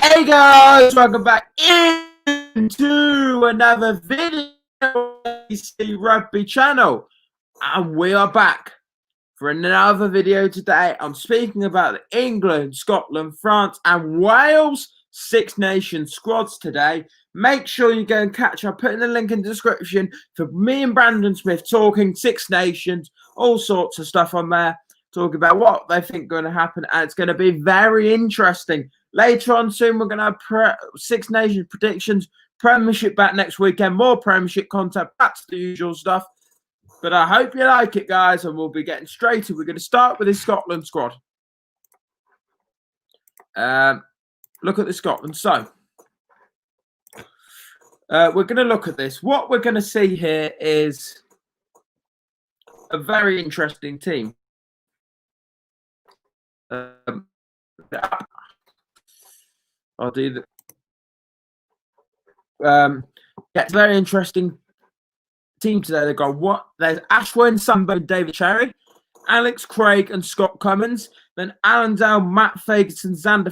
Hey guys, welcome back into another video on the Rugby channel, and we are back for another video today. I'm speaking about the England, Scotland, France and Wales Six Nations squads today. Make sure you go and catch up. Put in the link in the description for me and Brandon Smith talking Six Nations, all sorts of stuff on there, talking about what they think going to happen, and it's going to be very interesting. Later on soon, we're going to have Six Nations predictions, Premiership back next weekend, more Premiership content, that's the usual stuff. But I hope you like it, guys, and we'll be getting straight in. We're going to start with the Scotland squad. Look at the Scotland. So, we're going to look at this. What we're going to see here is a very interesting team. I'll do the. Yeah, it's a very interesting team today. They've got what? There's Ashwin, Sambo, David Cherry, Alex Craig, and Scott Cummins. Then Alan Dow, Matt Fagerson, Xander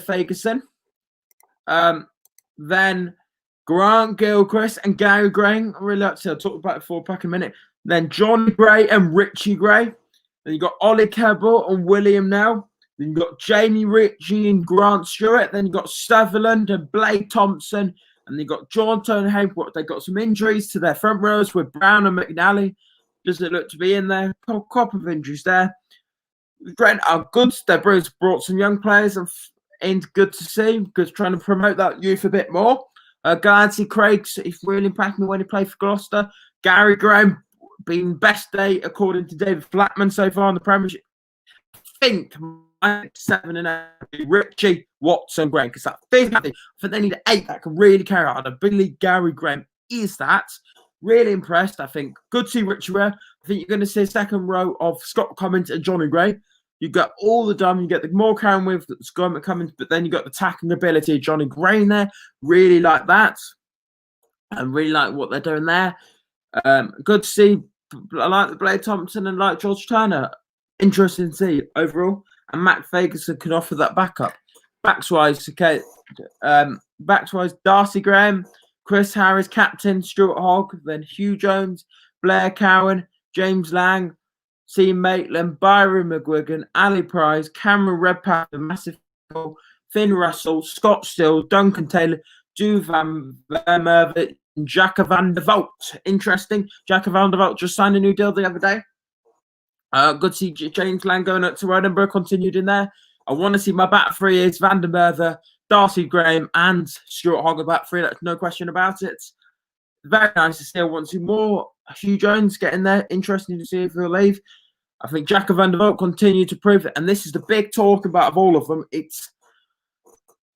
Fagerson. Then Grant Gilchrist and Gary Gray. I really like to talk about it for a minute. Then John Gray and Richie Gray. Then you got Ollie Keble and William Nell. Then you've got Jamie Ritchie and Grant Stewart. Then you've got Sutherland and Blake Thompson. And you've got Jordan Haywood. They've got some injuries to their front rows with Brown and McNally. Doesn't look to be in there. A couple of injuries there. Brent are good. They've brought some young players in. Good to see. Good trying to promote that youth a bit more. Garnsey Craig, he's really impacted me when he played for Gloucester. Gary Graham being best day according to David Flatman so far in the Premiership. I think 7 and 8. Richie, Watson, Graham, because that fifth, I think they need 8 that can really carry out. I believe Gary Graham is that. Really impressed. I think good to see Richie Ware. I think you're going to see a second row of Scott Cummins and Johnny Gray. You got all the dumb. You get the more carrying with Scott Cummins, but then you got the tackling ability of Johnny Gray in there. Really like that. And really like what they're doing there. Good to see. I like the Blake Thompson and like George Turner. Interesting to see overall. And Matt Fagerson can offer that backup. Backs-wise, okay. Backs-wise, Darcy Graham, Chris Harris, captain, Stuart Hogg, then Hugh Jones, Blair Cowan, James Lang, Sean Maitland, Byron McGuigan, Ali Price, Cameron Redpath, the massive goal, Finn Russell, Scott Still, Duncan Taylor, Drew Van Mervet, and Jack van der Vault. Interesting. Jack van der Vault just signed a new deal the other day. Good to see James Lang going up to Edinburgh, continued in there. I want to see my back three is Van der Merwe, Darcy Graham, and Stuart Hogg back three. That's no question about it. Very nice to see. I want to see more Hugh Jones get in there. Interesting to see if he'll leave. I think Jack van der Vault continue to prove it. And this is the big talk about of all of them. It's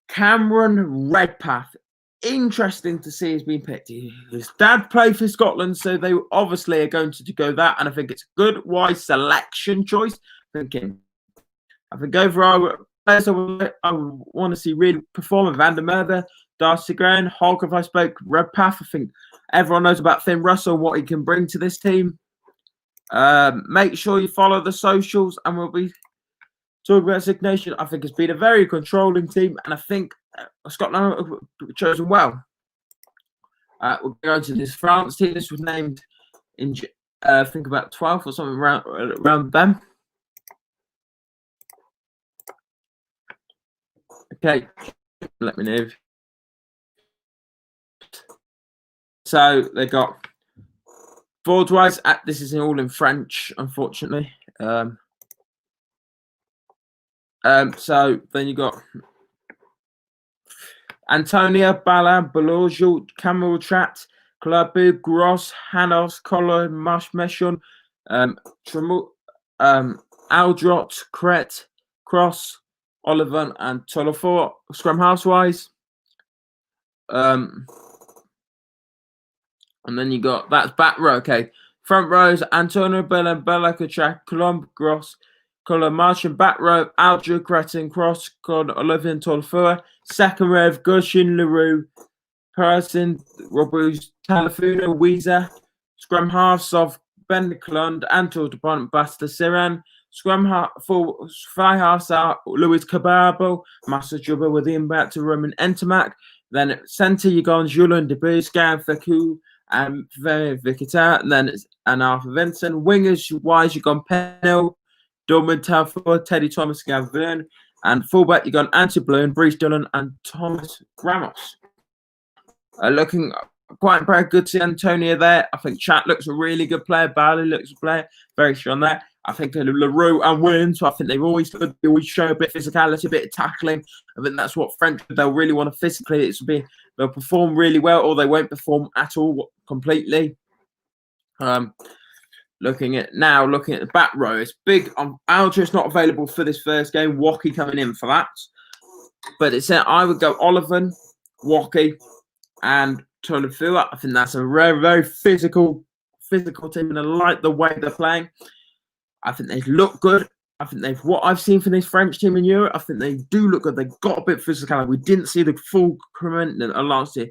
Cameron Redpath. Interesting to see he's been picked. His dad played for Scotland, so they obviously are going to go that. And I think it's a good, wise selection choice. I think overall, players I want to see really perform. Van der Merwe, Darcy Graham, Hogg, if I spoke, Redpath. I think everyone knows about Finn Russell, what he can bring to this team. Make sure you follow the socials, and we'll be talking about Six Nations. I think it's been a very controlling team, and I think Scotland chosen well. We're going to this France team. This was named in, I think, about 12th or something around them. Okay, let me know. So they got forward wise. This is all in French, unfortunately. So then you got Antonia, Bala, Belojo, Camel Chat, Clabu, Gross, Hanos, Collar, Meshon, Aldrot, Cret, Cross, Oliver, and Tolofor. Scrum house wise. And then you got that's back row. Okay, front rows: Antonio Bella, Bella Kachak, Colomb, Gross, Colin Martian. Back row: Aldrich, Cretin, Cross, Con, Olivier, and Tolfua. Second row: Gushin, Leroux, Person, Robus, Talafuna, Weezer. Scrum halves of Ben Clund, Anto Department, Basta Siran, Scrum half, full fly halves are Louis Cababo, Massa Juba with the impact to Roman Entomac. Then at centre you go on Julian Debus, Garen Feku, and Vikita, and then it's Arthur Vincent. Wingers wise you go on Penel, Dorman Telford, Teddy Thomas, Gavin, and fullback you go on Anti Bloom, Breeze Dillon, and Thomas Ramos. Looking quite very good to see Antonio there. I think Chat looks a really good player. Bally looks a player, very strong there. I think LaRue and Williams, I think they've always show a bit of physicality, a bit of tackling. I think that's what French, they'll really want to physically. They'll perform really well, or they won't perform at all completely. Looking at the back row, it's big. Alger's not available for this first game. Waukee coming in for that. But it's I would go Oliver, Waukee, and Tolofua. I think that's a very, very physical team, and I like the way they're playing. I think they look good. I think what I've seen from this French team in Europe, I think they do look good. They've got a bit of physicality. We didn't see the full commitment last year.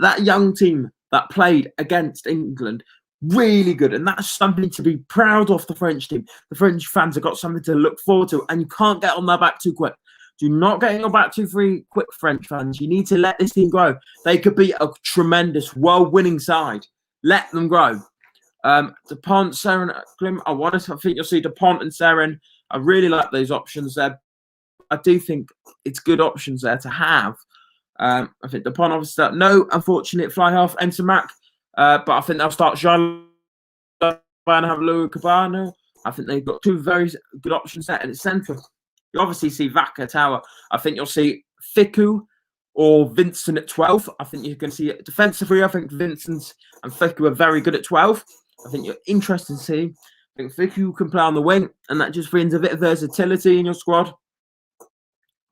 That young team that played against England, really good. And that's something to be proud of, the French team. The French fans have got something to look forward to, and you can't get on their back too quick. Do not get on your back too quick, French fans. You need to let this team grow. They could be a tremendous, world-winning side. Let them grow. DuPont, Seren, Glim. I think you'll see DuPont and Seren. I really like those options there. I do think it's good options there to have. I think DuPont obviously start. No, unfortunate fly half Entomac, but I think they'll start Jean and have Louis Cabano. I think they've got two very good options there in the centre. You obviously see Vaca Tower. I think you'll see Fiku or Vincent at 12. I think you're going to see it defensively. I think Vincent and Fiku are very good at 12. I think you're interested to see. I think Fiku can play on the wing, and that just brings a bit of versatility in your squad.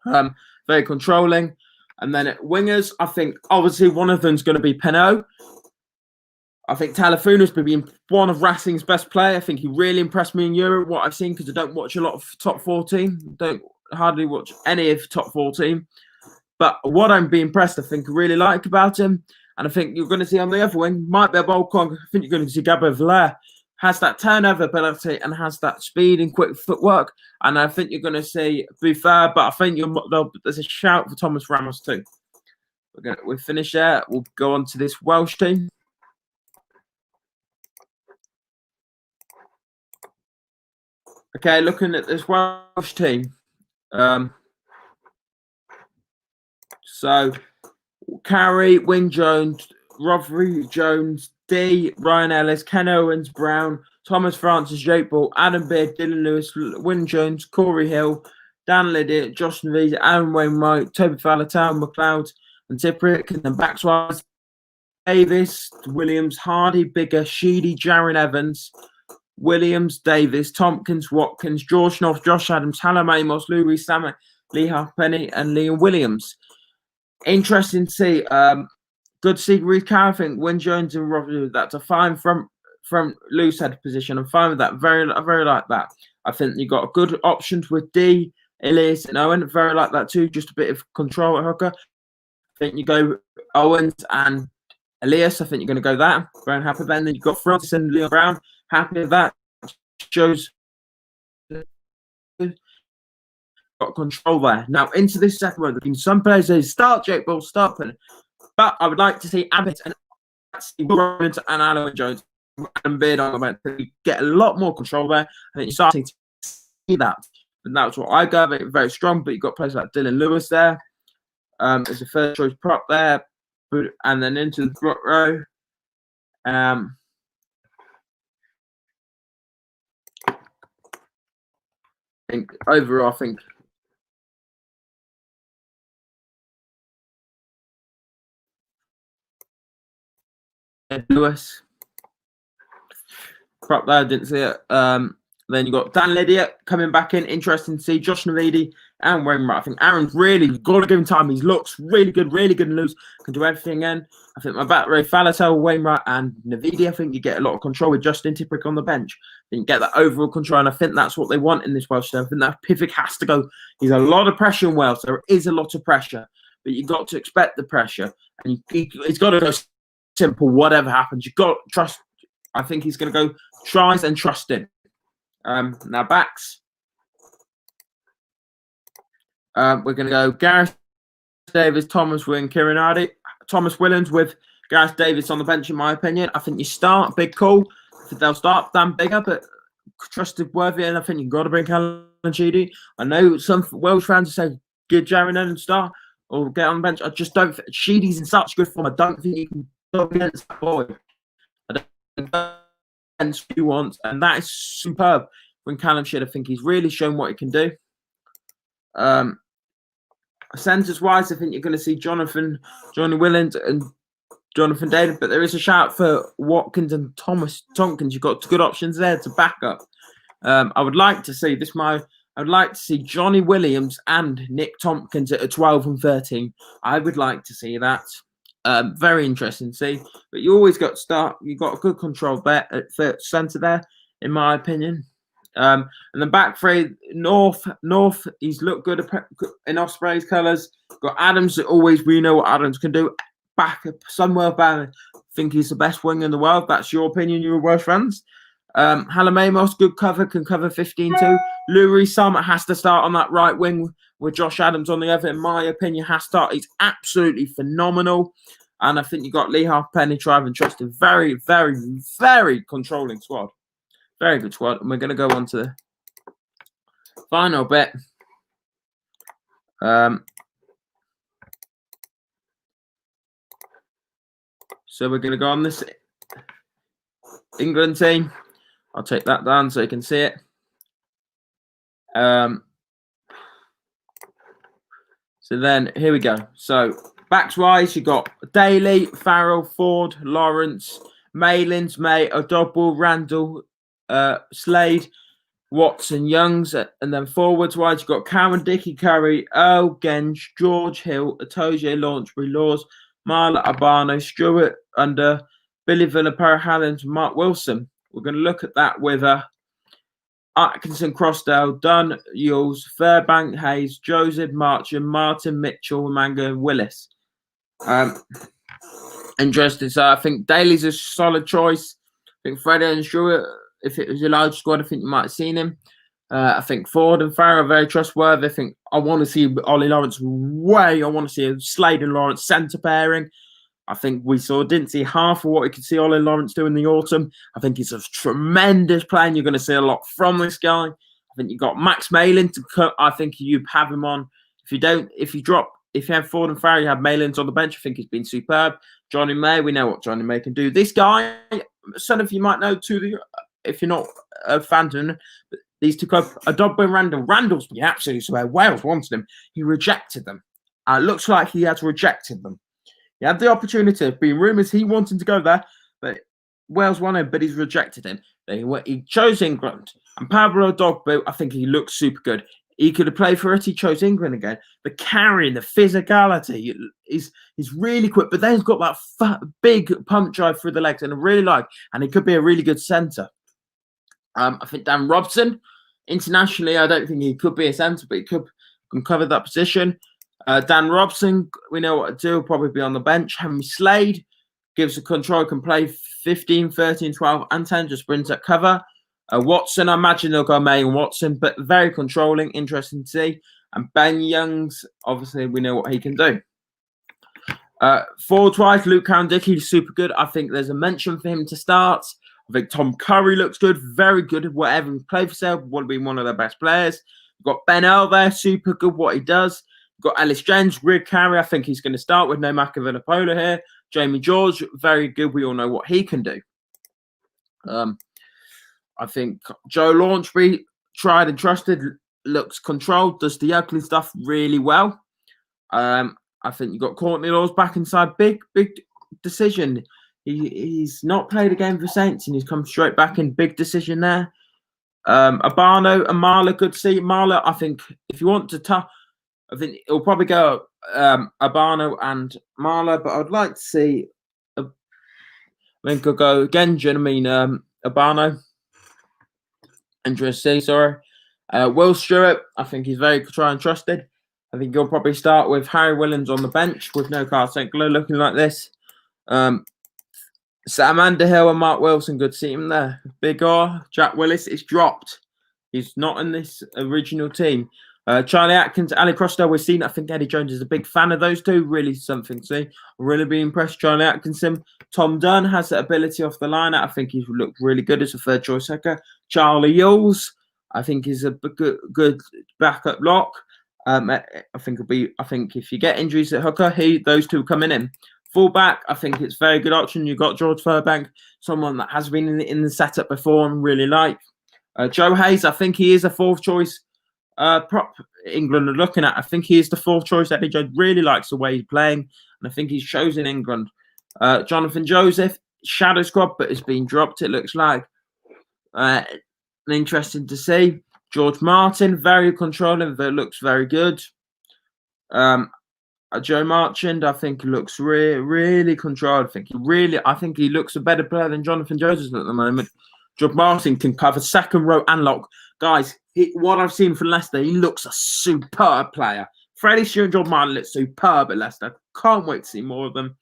Very controlling. And then at wingers, I think obviously one of them's going to be Penaud. I think Talafuna's been one of Racing's best players. I think he really impressed me in Europe, what I've seen, because I don't watch a lot of top 14. Don't hardly watch any of top 14. But what I'm being impressed, I think, I really like about him. And I think you're going to see on the other wing, might be a Bolkong. I think you're going to see Gabor Valer. Has that turnover ability and has that speed and quick footwork. And I think you're going to see Buffard, but I think there's a shout for Thomas Ramos too. We'll finish there. We'll go on to this Welsh team. Okay, looking at this Welsh team. So, Carey, Wyn Jones, Rothery Jones, D, Ryan Ellis, Ken Owens, Brown, Thomas Francis, Jake Ball, Adam Beard, Dylan Lewis, Wyn Jones, Corey Hill, Dan Liddy, Josh Naviz, Aaron Wainwright, Toby Falatau, McLeod, and Tipperick. And then backs-wise, Davis, Williams, Hardy, Bigger, Sheedy, Jaron Evans, Williams, Davis, Tompkins, Watkins, George North, Josh Adams, Hallam Amos, Louis Samet, Lee Halfpenny, and Liam Williams. Interesting to see. Good to see Reece Carroll. I think Wyn Jones and Robbie, that's a fine from loose head position. I'm fine with that. Very like that. I think you got good options with D, Elias, and Owen. Very like that too. Just a bit of control at hooker. I think you go Owens and Elias. I think you're going to go that. Very happy. Then you've got Francis and Leon Brown. Happy with that. Shows got control there. Now into this second one, there's some players say start Jake Ball, start putting. But I would like to see Abbott and Alan Jones and Beard on to get a lot more control there. I think you're starting to see that. And that's what I go. Very strong, but you've got players like Dylan Lewis there. As a first choice prop there. And then into the front row. I think overall, Lewis prop there, didn't see it. Then you got Dan Lydia coming back in. Interesting to see Josh Navidi and Wainwright. I think Aaron's really got to give him time. He looks really good in loose. Can do everything in. I think my back row, Falatau, Wainwright, and Navidi. I think you get a lot of control with Justin Tipprick on the bench. You get that overall control, and I think that's what they want in this Welsh team. I think that Pivic has to go. He's a lot of pressure in Wales. There is a lot of pressure, but you've got to expect the pressure, and he's got to go simple. Whatever happens, you've got to trust. I think he's going to go tries and trust in. Now backs. We're going to go Gareth Davis, Thomas Wynn, Kieran Hardy. Thomas Willens with Gareth Davis on the bench, in my opinion. I think you start, big call. I think they'll start Dan Bigger, but trusted worthy, and I think you've got to bring Callum Sheedy. I know some Welsh fans say give Jaron Lennon start or get on the bench. I just don't think Sheedy's in such good form. I don't think you can go against that boy. I don't think that's what he wants, and that is superb. When Callum Sheedy, I think he's really shown what he can do. Centres wise, I think you're going to see Johnny Willens and Jonathan David, but there is a shout for Watkins and Thomas Tompkins. You've got good options there to back up. I would like to see I would like to see Johnny Williams and Nick Tompkins at a 12 and 13. I would like to see that. Very interesting to see. But you always got to start. You've got a good control bet at centre there, in my opinion. And the back three, North, he's looked good in Osprey's colours. Got Adams, we know what Adams can do. Back somewhere back, I think he's the best winger in the world. That's your opinion, you Welsh fans. Halamamos, good cover, can cover 15-2. Louis Summit has to start on that right wing with Josh Adams on the other. In my opinion, has to start. He's absolutely phenomenal. And I think you've got Lee Halfpenny, Tribe and Trusted. Very, very, very controlling squad. Very good squad. And we're going to go on to the final bit. So we're going to go on this England team. I'll take that down so you can see it. So then here we go. So backs wise, you got Daly, Farrell, Ford, Lawrence, Malins, May, Odobble, Randall, Slade, Watson, Youngs, and then forwards wise, you've got Cowan, Dickey, Curry, Earl, Genge, George Hill, Atoje, Launchbury, Laws, Marla, Abano, Stewart, under Billy Villapara, Halland, Mark Wilson. We're going to look at that with Atkinson, Crossdale, Dunn, Yules, Fairbank, Hayes, Joseph, Marchand, Martin, Mitchell, Manga, and Willis. Interesting. So I think Daly's a solid choice. I think Freddie and Stewart, if it was a large squad, I think you might have seen him. I think Ford and Farrell are very trustworthy. I think I want to see Ollie Lawrence I want to see a Slade and Lawrence centre pairing. I think didn't see half of what we could see Ollie Lawrence do in the autumn. I think he's a tremendous player, and you're going to see a lot from this guy. I think you've got Max Malin to cut. I think you have him on. If you have Ford and Farrell, you have Malins on the bench. I think he's been superb. Johnny May, we know what Johnny May can do. This guy, some of you might know too, if you're not a fan of him, these two clubs, Adobbo and Randall. Randall's been absolutely swear. Wales wanted him. He rejected them. It looks like he has rejected them. He had the opportunity. There's been rumours he wanted to go there, but Wales wanted him, but he's rejected him. He chose England. And Pablo Dogbo, I think he looks super good. He could have played for it. He chose England again. The carrying, the physicality, he's really quick. But then he's got that big pump drive through the legs, and I really like. And he could be a really good centre. I think Dan Robson, internationally, I don't think he could be a centre, but he can cover that position. Dan Robson, we know what to do. Will probably be on the bench. Henry Slade gives the control, can play 15, 13, 12, and 10, just sprint at cover. Watson, I imagine they'll go May and Watson, but very controlling, interesting to see. And Ben Youngs, obviously, we know what he can do. Forward-wise, Luke Cowan-Dickey, super good. I think there's a mention for him to start. I think Tom Curry looks good, very good at whatever he played for sale, would be one of their best players. We've got Ben Earl there, super good what he does. We've got Ellis James, Rig Carey, I think he's going to start with no Machiavellipola here. Jamie George, very good. We all know what he can do. I think Joe Launchbury, tried and trusted, looks controlled, does the ugly stuff really well. I think you've got Courtney Laws back inside. Big decision. He's not played a game for Saints, and he's come straight back in. Big decision there. Abano and Marla, good to see. Marla, I think if you want to I think it'll probably go Abano and Marla, but I'd like to see could go Genja, Abano. Interesting, sorry. Will Stewart, I think he's very tried and trusted. I think you'll probably start with Harry Williams on the bench with no Carl St. Clair looking like this. Sam Underhill and Mark Wilson, good to see him there. Big R, Jack Willis is dropped. He's not in this original team. Charlie Atkins, Ali Crosdale, we've seen. I think Eddie Jones is a big fan of those two. Really something to see. Really be impressed. Charlie Atkinson. Tom Dunn has that ability off the line. I think he's looked really good as a third choice hooker. Charlie Yules, I think is a good backup lock. I think if you get injuries at hooker, those two coming in. Fullback, I think it's a very good option. You've got George Furbank, someone that has been in the setup before and really like. Joe Hayes, I think he is a fourth choice prop England are looking at. I think he is the fourth choice. Eddie Jones really likes the way he's playing, and I think he's chosen England. Jonathan Joseph, shadow squad, but has been dropped, it looks like. Interesting to see. George Martin, very controlling, but looks very good. Joe Marchand, I think looks really controlled. I think he looks a better player than Jonathan Joseph at the moment. George Martin can cover second row and lock. Guys, what I've seen from Leicester, he looks a superb player. Freddie Stewart and George Martin look superb at Leicester. Can't wait to see more of them.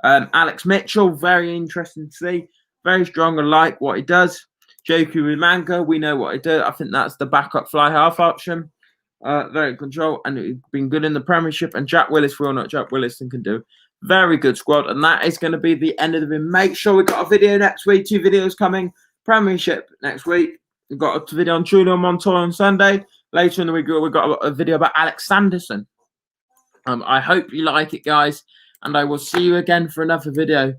Alex Mitchell, very interesting to see. Very strong and like what he does. Joku Umanga, we know what he does. I think that's the backup fly half option. Very control, and he's been good in the Premiership. And Jack Willis, we all know what Jack Willis can do. Very good squad, and that is going to be the end of the video. Make sure we got a video next week. 2 videos coming. Premiership next week. We've got a video on Julio Montoya on Sunday. Later in the week, we've got a video about Alex Sanderson. I hope you like it, guys, and I will see you again for another video.